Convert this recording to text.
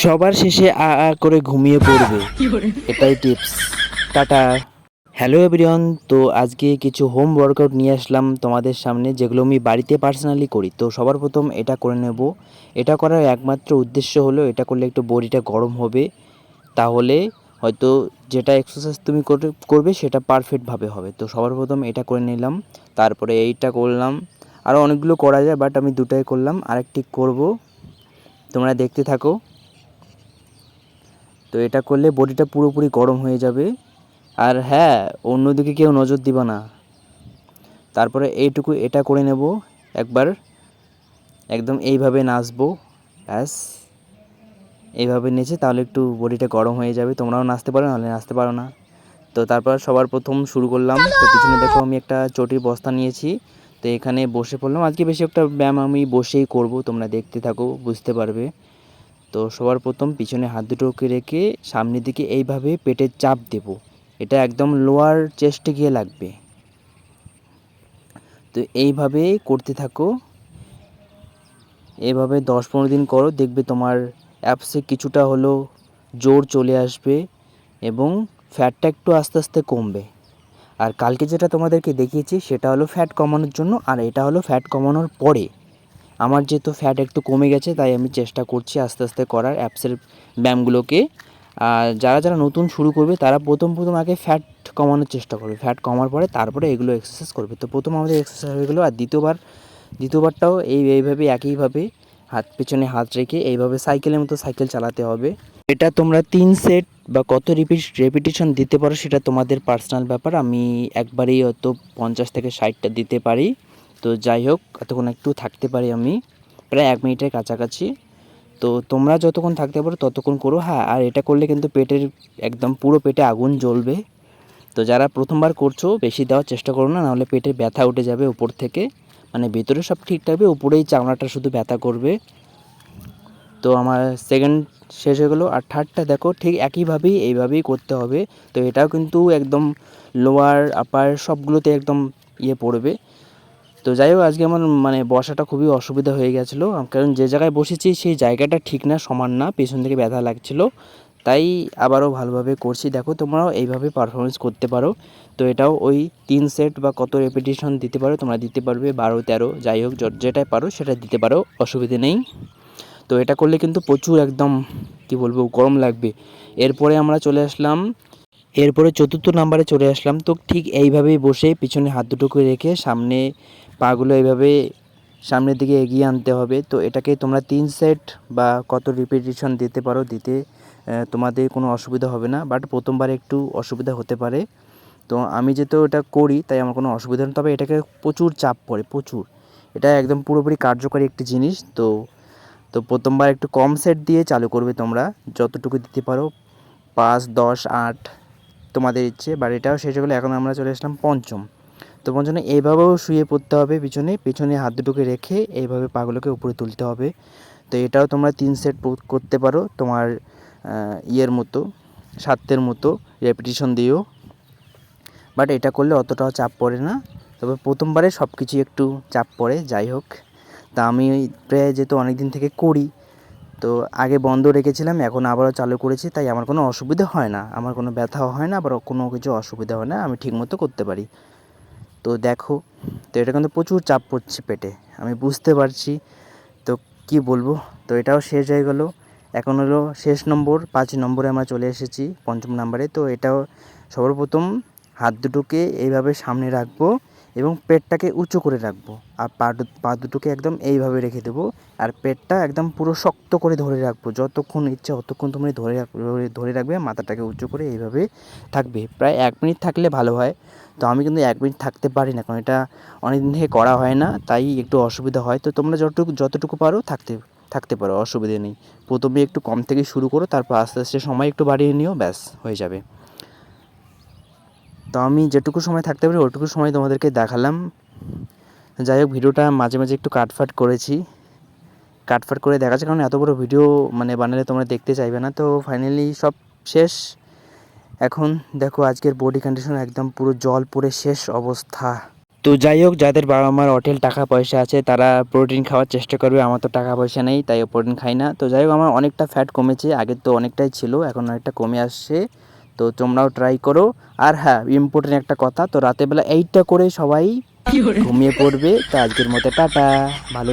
সবার শেষে আ আ করে ঘুমিয়ে পড়বে, এটাই টিপস। টাটা। হ্যালো এভরিওয়ান, তো আজকে কিছু হোম ওয়ার্কআউট নিয়ে আসলাম তোমাদের সামনে, যেগুলো আমি বাড়িতে পার্সোনালি করি। তো সবার প্রথম এটা করে নেব। এটা করার একমাত্র উদ্দেশ্য হলো এটা করলে একটু বডিটা গরম হবে, তাহলে হয়তো যেটা এক্সারসাইজ তুমি করবে সেটা পারফেক্টভাবে হবে। তো সবার প্রথম এটা করে নিলাম, তারপরে এইটা করলাম। আরও অনেকগুলো করা যায়, বাট আমি দুটাই করলাম, আরেকটি করব, তোমরা দেখতে থাকো। তো এটা করলে বডিটা পুরোপুরি গরম হয়ে যাবে। আর হ্যাঁ, অন্যদিকে কেউ নজর দিবা না। তারপরে এইটুকু এটা করে নেব একবার, একদম এইভাবে নাচবো, ব্যাস। এইভাবে নেচে তাহলে একটু বডিটা গরম হয়ে যাবে। তোমরাও নাচতে পারো, নাহলে নাচতে পারো না। তো তারপর সবার প্রথম শুরু করলাম। তো পিছনে দেখো আমি একটা চটির বস্তা নিয়েছি, তো এখানে বসে পড়লাম। আজকে বেশি একটা ব্যায়াম আমি বসেই করব, তোমরা দেখতে থাকো, বুঝতে পারবে। তো সবার প্রথম পিছনে হাত দুটোকে রেখে সামনের দিকে এইভাবে পেটের চাপ দেব। এটা একদম লোয়ার চেস্টে গিয়ে লাগবে। তো এইভাবে করতে থাকো, এইভাবে 10-15 দিন করো, দেখবে তোমার অ্যাপসে কিছুটা হলেও জোর চলে আসবে এবং ফ্যাটটা একটু আস্তে আস্তে কমবে। আর কালকে যেটা তোমাদেরকে দেখিয়েছি সেটা হলো ফ্যাট কমানোর জন্য, আর এটা হলো ফ্যাট কমানোর পরে। আমার যেহেতু ফ্যাট একটু কমে গেছে, তাই আমি চেষ্টা করছি আস্তে আস্তে করার অ্যাপসের ব্যায়ামগুলোকে। আর যারা যারা নতুন শুরু করবে তারা প্রথম আগে ফ্যাট কমানোর চেষ্টা করবে, ফ্যাট কমার পরে তারপরে এগুলো এক্সারসাইজ করবে। তো প্রথম আমাদের এক্সারসাইজ হয়ে গেলো। আর দ্বিতীয়বারটাও এইভাবে একইভাবে হাত পেছনে হাত রেখে এইভাবে সাইকেলের মতো সাইকেল চালাতে হবে। এটা তোমরা 3 সেট বা কত রেপিটেশন দিতে পারো সেটা তোমাদের পার্সোনাল ব্যাপার। আমি একবারেই হয়তো 50 থেকে 60টা দিতে পারি। তো যাই হোক, এতক্ষণ একটু থাকতে পারি আমি, প্রায় 1 মিনিটের কাছাকাছি। তো তোমরা যতক্ষণ থাকতে পারো ততক্ষণ করো। হ্যাঁ, আর এটা করলে কিন্তু পেটের একদম পুরো পেটে আগুন জ্বলবে। তো যারা প্রথমবার করছো বেশি দেওয়ার চেষ্টা করো না, নাহলে পেটে ব্যথা উঠে যাবে উপর থেকে। মানে ভেতরে সব ঠিক থাকবে, উপরেই চামড়াটা শুধু ব্যথা করবে। তো আমার সেকেন্ড শেষ হয়ে গেলো। আর থার্ডটা দেখো, ঠিক একইভাবেই এইভাবেই করতে হবে। তো এটাও কিন্তু একদম লোয়ার আপার সবগুলোতে একদম পড়বে। তো যাই হোক, আজকে আমার মানে বসাটা খুবই অসুবিধা হয়ে গেছিলো, কারণ যে জায়গায় বসেছি সেই জায়গাটা ঠিক না, সমান না, পেছন থেকে ব্যথা লাগছিলো। তাই আবারও ভালোভাবে করছি। দেখো তোমরাও এইভাবে পারফরমেন্স করতে পারো। তো এটাও ওই 3 সেট বা কত রেপিটেশন দিতে পারো, তোমরা দিতে পারবে 12-13, যাই হোক যেটাই পারো সেটা দিতে পারো, অসুবিধে নেই। তো এটা করলে কিন্তু প্রচুর একদম কি বলবো গরম লাগবে। এরপরে আমরা চলে আসলাম, এরপরে চতুর্থ নাম্বারে চলে আসলাম। তো ঠিক এইভাবেই বসে পিছনে হাত দুটোকে রেখে সামনে পাগুলো এইভাবে সামনের দিকে এগিয়ে আনতে হবে। তো এটাকে তোমরা 3 সেট বা কত রিপিটিশন দিতে পারো, দিতে তোমাদের কোনো অসুবিধা হবে না। বাট প্রথমবার একটু অসুবিধা হতে পারে। তো আমি যেহেতু এটা করি তাই আমার কোনো অসুবিধা নেই, তবে এটাকে প্রচুর চাপ পড়ে, প্রচুর। এটা একদম পুরোপুরি কার্যকরী একটি জিনিস। তো প্রথমবার একটু কম সেট দিয়ে চালু করবে তোমরা, যতটুকু দিতে পারো, 5, 10, 8 তোমাদের ইচ্ছে। বাট এটাও শেষ হয়ে গেলো। এখন আমরা চলে আসলাম পঞ্চম। তো পঞ্চমে এইভাবেও শুয়ে পড়তে হবে, পিছনে হাত দুটোকে রেখে এইভাবে পাগুলোকে উপরে তুলতে হবে। তো এটাও তোমরা 3 সেট করতে পারো তোমার মতো, সাধ্যের মতো রেপিটেশন দিও। বাট এটা করলে অতটাও চাপ পড়ে না, তবে প্রথমবারে সব কিছু একটু চাপ পড়ে। যাই হোক, তা আমি প্রায় যেহেতু অনেক দিন থেকে করি, তো আগে বন্ধ রেখেছিলাম, এখন আবারও চালু করেছি, তাই আমার কোনো অসুবিধা হয় না, আমার কোনো ব্যথাও হয় না, আবার কোনো কিছু অসুবিধা হয় না, আমি ঠিকমতো করতে পারি। তো দেখো, তো এটা কিন্তু প্রচুর চাপ পড়ছে পেটে, আমি বুঝতে পারছি। তো কি বলবো, তো এটাও শেষ হয়ে গেলো। এখন হলো শেষ নম্বর, 5 নম্বরে আমরা চলে এসেছি, পঞ্চম নাম্বারে। তো এটাও সর্বপ্রথম হাত দুটোকে এইভাবে সামনে রাখবো এবং পেটটাকে উঁচু করে রাখবো, আর পা দুটোকে একদম এইভাবে রেখে দেবো। আর পেটটা একদম পুরো শক্ত করে ধরে রাখবো, যতক্ষণ ইচ্ছে ততক্ষণ তুমি ধরে রাখবে, মাথাটাকে উঁচু করে এইভাবে থাকবে। প্রায় 1 মিনিট থাকলে ভালো হয়। তো আমি কিন্তু 1 মিনিট থাকতে পারি না, কারণ এটা অনেক দিন থেকে করা হয় না, তাই একটু অসুবিধা হয়। তো তোমরা যতটুকু পারো থাকতে পারো, অসুবিধে নেই। প্রথমে একটু কম থেকে শুরু করো, তারপর আস্তে আস্তে সময় একটু বাড়িয়ে নিও, ব্যাস হয়ে যাবে। তো আমি যেটুকু সময় থাকতে পারি ওটুকু সময় তোমাদেরকে দেখালাম। যাই হোক, ভিডিওটা মাঝে মাঝে একটু কাটফাট করে দেখাচ্ছে, কারণ এত বড় ভিডিও মানে বানালে তোমরা দেখতে চাইবে না। তো ফাইনালি সব শেষ। এখন দেখো আজকের বডি কন্ডিশন একদম পুরো জল পড়ে শেষ অবস্থা। তো যাই হোক, যাদের বাবা মার অঢেল টাকা পয়সা আছে তারা প্রোটিন খাওয়ার চেষ্টা করবে। আমার তো টাকা পয়সা নেই, তাই প্রোটিন খাই না। তো যাই হোক, আমার অনেকটা ফ্যাট কমেছে, আগে তো অনেকটাই ছিল, এখন অনেকটা কমে আসছে। তো তোমরাও ট্রাই করো। আর হ্যাঁ, ইম্পর্টেন্ট একটা কথা, তো রাতের বেলা এইটা করে সবাই ঘুমিয়ে পড়বে। তো আজকের মতো টাটা। ভালো